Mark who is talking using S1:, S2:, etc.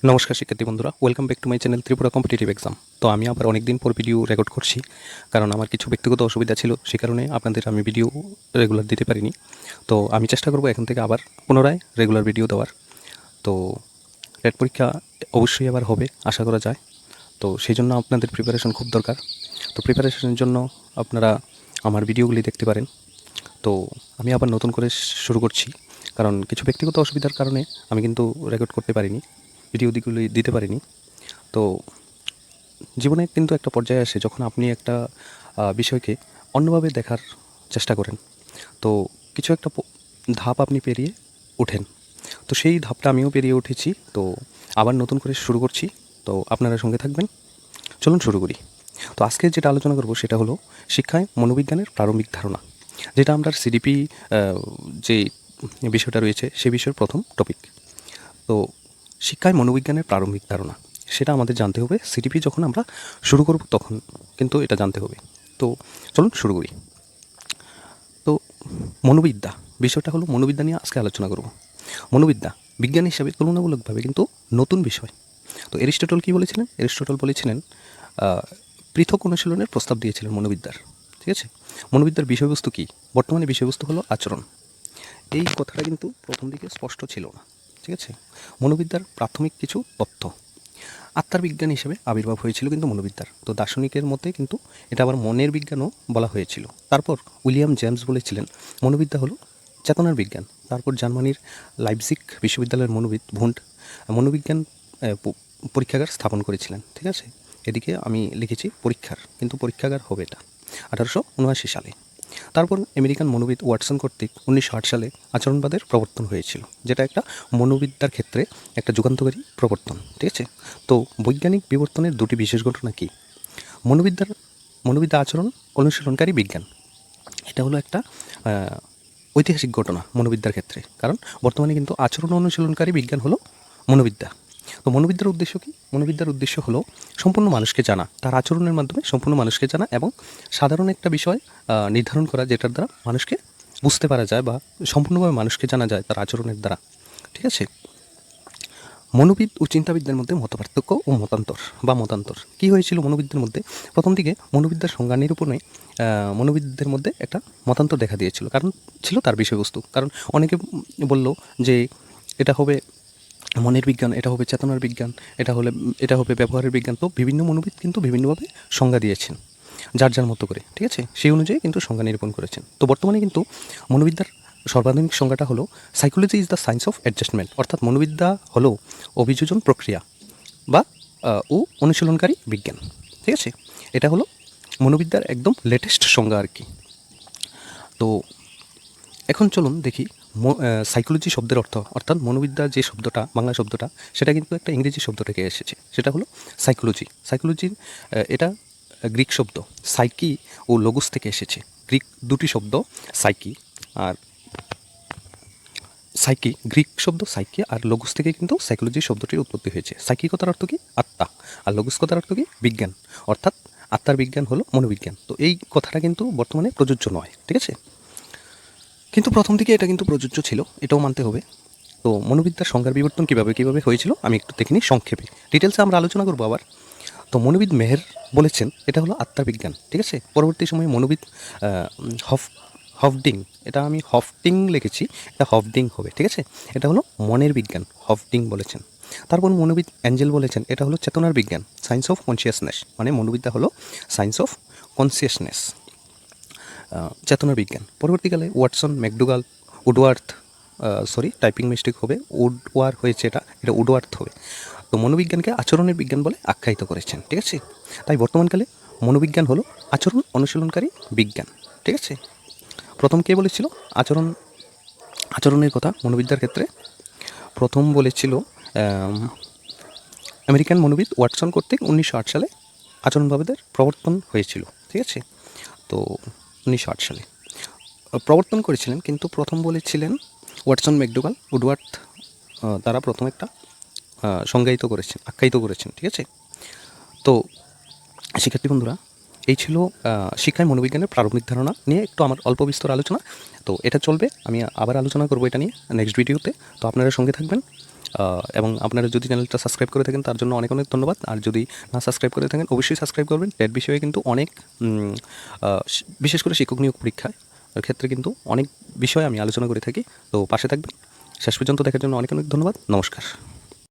S1: নমস্কার শিক্ষার্থী বন্ধুরা, welcome back to my channel Tripura competitive exam. তো আমি আবার অনেক দিন পর ভিডিও রেকর্ড করছি, কারণ আমার কিছু ব্যক্তিগত অসুবিধা ছিল, সে কারণে আপনাদের আমি ভিডিও রেগুলার দিতে পারিনি। তো আমি চেষ্টা করব এখন থেকে আবার পুনরায় রেগুলার ভিডিও দেওয়ার। তো টেট পরীক্ষা অবশ্যই আবার হবে, আশা করা যায়। তো সেই জন্য আপনাদের প্রিপারেশন খুব দরকার। তো প্রিপারেশনের জন্য আপনারা আমার ভিডিওগুলি দেখতে পারেন। তো আমি আবার নতুন করে শুরু করছি, কারণ কিছু ব্যক্তিগত অসুবিধার কারণে আমি কিন্তু রেকর্ড করতে পারিনি, ভিডিওগুলি দিতে পারিনি। তো জীবনে কিন্তু একটা পর্যায়ে আসে যখন আপনি একটা বিষয়কে অন্যভাবে দেখার চেষ্টা করেন। তো কিছু একটা ধাপ আপনি পেরিয়ে ওঠেন। তো সেই ধাপটা আমিও পেরিয়ে উঠেছি। তো আবার নতুন করে শুরু করছি। তো আপনারা সঙ্গে থাকবেন, চলুন শুরু করি। তো আজকে যেটা আলোচনা করব সেটা হলো শিক্ষায় মনোবিজ্ঞানের প্রারম্ভিক ধারণা, যেটা আমরা সিডিপি যে বিষয়টা রয়েছে সে বিষয়ের প্রথম টপিক। তো শিক্ষায় মনোবিজ্ঞানের প্রারম্ভিক ধারণা সেটা আমাদের জানতে হবে। সিডিপি যখন আমরা শুরু করব তখন কিন্তু এটা জানতে হবে। তো চলুন শুরু করি। তো মনোবিদ্যা বিষয়টা হলো, মনোবিদ্যা নিয়ে আজকে আলোচনা করব। মনোবিদ্যা বিজ্ঞান হিসাবে তুলনামূলকভাবে কিন্তু নতুন বিষয়। তো এরিস্টটল কী বলেছিলেন? এরিস্টটল বলেছিলেন পৃথক অনুশীলনের প্রস্তাব দিয়েছিলেন মনোবিদ্যার। ঠিক আছে, মনোবিদ্যার বিষয়বস্তু কী? বর্তমানে বিষয়বস্তু হলো আচরণ। এই কথাটা কিন্তু প্রথম দিকে স্পষ্ট ছিল না। ঠিক আছে, মনোবিদ্যার প্রাথমিক কিছু তথ্য। আত্মার বিজ্ঞান হিসেবে আবির্ভাব হয়েছিল কিন্তু মনোবিদ্যার। তো দার্শনিকের মতে কিন্তু এটা আবার মনের বিজ্ঞানও বলা হয়েছিল। তারপর উইলিয়াম জেমস বলেছিলেন মনোবিদ্যা হলো চেতনার বিজ্ঞান। তারপর জার্মানির লাইপজিগ বিশ্ববিদ্যালয়ের মনোবিদ ভুন্ড মনোবিজ্ঞান পরীক্ষাগার স্থাপন করেছিলেন। ঠিক আছে, এদিকে আমি লিখেছি পরীক্ষার, কিন্তু পরীক্ষাগার হবে এটা 1879 সালে। তারপর আমেরিকান মনোবিদ ওয়াটসন কর্তৃক 1908 সালে আচরণবাদের প্রবর্তন হয়েছিল, যেটা একটা মনোবিদ্যার ক্ষেত্রে একটা যুগান্তকারী প্রবর্তন। ঠিক আছে, তো বৈজ্ঞানিক বিবর্তনের দুটি বিশেষ ঘটনা কি? মনোবিদ্যা আচরণ অনুশীলনকারী বিজ্ঞান, এটা হলো একটা ঐতিহাসিক ঘটনা মনোবিদ্যার ক্ষেত্রে, কারণ বর্তমানে কিন্তু আচরণ অনুশীলনকারী বিজ্ঞান হলো মনোবিদ্যা। তো মনোবিদ্যার উদ্দেশ্য কী? মনোবিদ্যার উদ্দেশ্য হলো সম্পূর্ণ মানুষকে জানা, তার আচরণের মাধ্যমে সম্পূর্ণ মানুষকে জানা এবং সাধারণ একটা বিষয় নির্ধারণ করা, যেটার দ্বারা মানুষকে বুঝতে পারা যায় বা সম্পূর্ণভাবে মানুষকে জানা যায় তার আচরণের দ্বারা। ঠিক আছে, মনোবিদ ও চিন্তাবিদদের মধ্যে মতপার্থক্য ও মতান্তর কী হয়েছিল মনোবিদদের মধ্যে? প্রথম দিকে মনোবিদ্যার সংজ্ঞা নিরূপণে মনোবিদদের মধ্যে একটা মতান্তর দেখা দিয়েছিল, কারণ ছিল তার বিষয়বস্তু। কারণ অনেকে বলল যে এটা হবে মনের বিজ্ঞান, এটা হবে চেতনার বিজ্ঞান, এটা হবে ব্যবহারের বিজ্ঞান। তো বিভিন্ন মনোবিদ কিন্তু বিভিন্নভাবে সংজ্ঞা দিয়েছেন যার যার মতো করে। ঠিক আছে, সেই অনুযায়ী কিন্তু সংজ্ঞা নিরূপণ করেছেন। তো বর্তমানে কিন্তু মনোবিদ্যার সর্বাধুনিক সংজ্ঞাটা হলো psychology is the science of adjustment, অর্থাৎ মনোবিদ্যা হলো অভিযোজন প্রক্রিয়া বা ও অনুশীলনকারী বিজ্ঞান। ঠিক আছে, এটা হলো মনোবিদ্যার একদম লেটেস্ট সংজ্ঞা আর কি। তো এখন চলুন দেখি সাইকোলজি শব্দের অর্থ, অর্থাৎ মনোবিদ্যা যে শব্দটা, বাংলা শব্দটা, সেটা কিন্তু একটা ইংরেজি শব্দ থেকে এসেছে, সেটা হলো সাইকোলজি। সাইকোলজির এটা গ্রিক শব্দ সাইকি ও লগোস থেকে এসেছে। গ্রিক দুটি শব্দ সাইকি আর গ্রিক শব্দ সাইকি আর লগোস থেকে কিন্তু সাইকোলজি শব্দটির উৎপত্তি হয়েছে। সাইকি কথার অর্থ কি? আত্মা। আর লগোস কথার অর্থ কি? বিজ্ঞান। অর্থাৎ আত্মার বিজ্ঞান হলো মনোবিজ্ঞান। তো এই কথাটা কিন্তু বর্তমানে প্রযোজ্য নয়। ঠিক আছে, কিন্তু প্রথম দিকে এটা কিন্তু প্রযোজ্য ছিল, এটাও মানতে হবে। তো মনোবিদ্যার সংজ্ঞার বিবর্তন কীভাবে হয়েছিল আমি একটু দেখে নিই সংক্ষেপে, ডিটেলসে আমরা আলোচনা করবো আবার। তো মনোবিদ মেহের বলেছেন এটা হলো আত্মার বিজ্ঞান। ঠিক আছে, পরবর্তী সময়ে মনোবিদ হফডিং, এটা আমি হফটিং লিখেছি, এটা হফডিং হবে। ঠিক আছে, এটা হলো মনের বিজ্ঞান, হফডিং বলেছেন। তারপর মনোবিদ অ্যাঞ্জেল বলেছেন এটা হলো চেতনার বিজ্ঞান, সায়েন্স অফ কনসিয়াসনেস, মানে মনোবিদ্যা হলো সায়েন্স অফ কনসিয়াসনেস, চেতনার বিজ্ঞান। পরবর্তীকালে Watson, McDougall, Woodworth, typing mistake হবে, উডওয়ার হয়েছে, এটা উডওয়ার্থ হবে। তো মনোবিজ্ঞানকে আচরণের বিজ্ঞান বলে আখ্যায়িত করেছেন। ঠিক আছে, তাই বর্তমানকালে মনোবিজ্ঞান হলো আচরণ অনুশীলনকারী বিজ্ঞান। ঠিক আছে, প্রথম কে বলেছিল আচরণের কথা মনোবিদ্যার ক্ষেত্রে? প্রথম বলেছিল আমেরিকান মনোবিদ ওয়াটসন কর্তৃক 1908 সালে আচরণবাদের প্রবর্তন হয়েছিল। ঠিক আছে, তো 1908 সালে প্রবর্তন করেছিলেন, কিন্তু প্রথম বলেছিলেন ওয়াটসন, ম্যাকডুগাল, উডওয়ার্থ, তারা প্রথম একটা আখ্যায়িত করেছেন। ঠিক আছে, তো শিক্ষার্থী বন্ধুরা, এই ছিল শিক্ষায় মনোবিজ্ঞানের প্রারম্ভিক ধারণা নিয়ে একটু আমার অল্প বিস্তর আলোচনা। তো এটা চলবে, আমি আবার আলোচনা করবো এটা নিয়ে নেক্সট ভিডিওতে। তো আপনারা সঙ্গে থাকবেন। এবং আপনারা যদি চ্যানেলটা সাবস্ক্রাইব করে থাকেন তার জন্য অনেক অনেক ধন্যবাদ। আর যদি না সাবস্ক্রাইব করে থাকেন অবশ্যই সাবস্ক্রাইব করবেন। টেট বিষয়ে কিন্তু অনেক বিশেষ করে শিক্ষক নিয়োগ পরীক্ষার ক্ষেত্রে কিন্তু অনেক বিষয় আমি আলোচনা করে থাকি। তো পাশে থাকবেন। শেষ পর্যন্ত দেখার জন্য অনেক অনেক ধন্যবাদ। নমস্কার।